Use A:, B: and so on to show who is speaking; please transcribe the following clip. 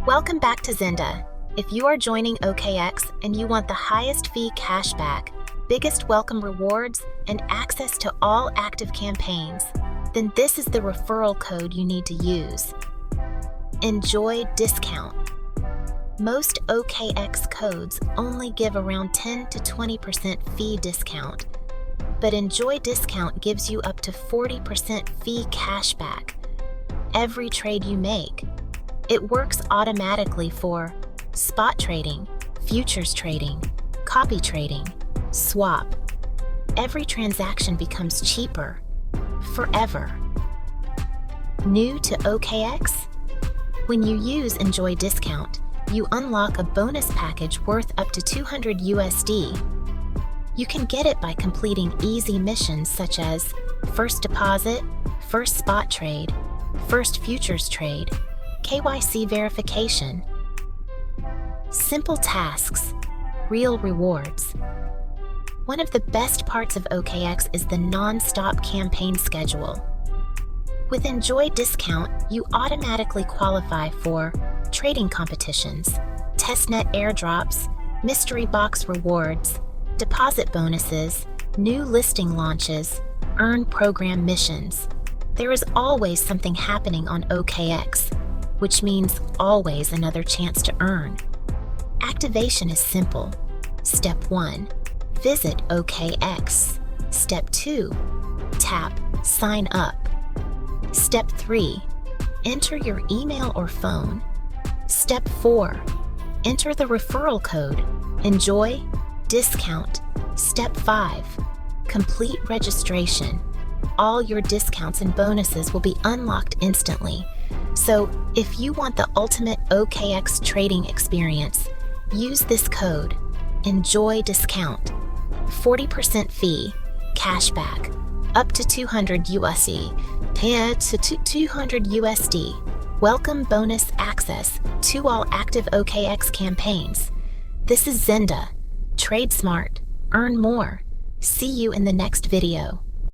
A: Welcome back to Zenda. If you are joining OKX and you want the highest fee cashback, biggest welcome rewards, and access to all active campaigns, then this is the referral code you need to use. Enjoy discount. Most OKX codes only give around 10 to 20% fee discount, but Enjoy discount gives you up to 40% fee cashback every trade you make. It works automatically for spot trading, futures trading, copy trading, swap. Every transaction becomes cheaper, forever. New to OKX? When you use Enjoy discount, you unlock a bonus package worth up to 200 USD. You can get it by completing easy missions such as first deposit, first spot trade, first futures trade, KYC verification. Simple tasks, real rewards. One of the best parts of OKX is the non-stop campaign schedule. With Enjoy discount, you automatically qualify for trading competitions, testnet airdrops, mystery box rewards, deposit bonuses, new listing launches, earn program missions. There is always something happening on OKX, which means always another chance to earn. Activation is simple. Step 1, visit OKX. Step 2, tap Sign Up. Step 3, enter your email or phone. Step 4, enter the referral code, Enjoy discount. Step 5, complete registration. All your discounts and bonuses will be unlocked instantly. So, if you want the ultimate OKX trading experience, use this code, Enjoy discount. 40% fee, cashback, up to 200 USD, pay to 200 USD. Welcome bonus access to all active OKX campaigns. This is Zenda. Trade smart, earn more. See you in the next video.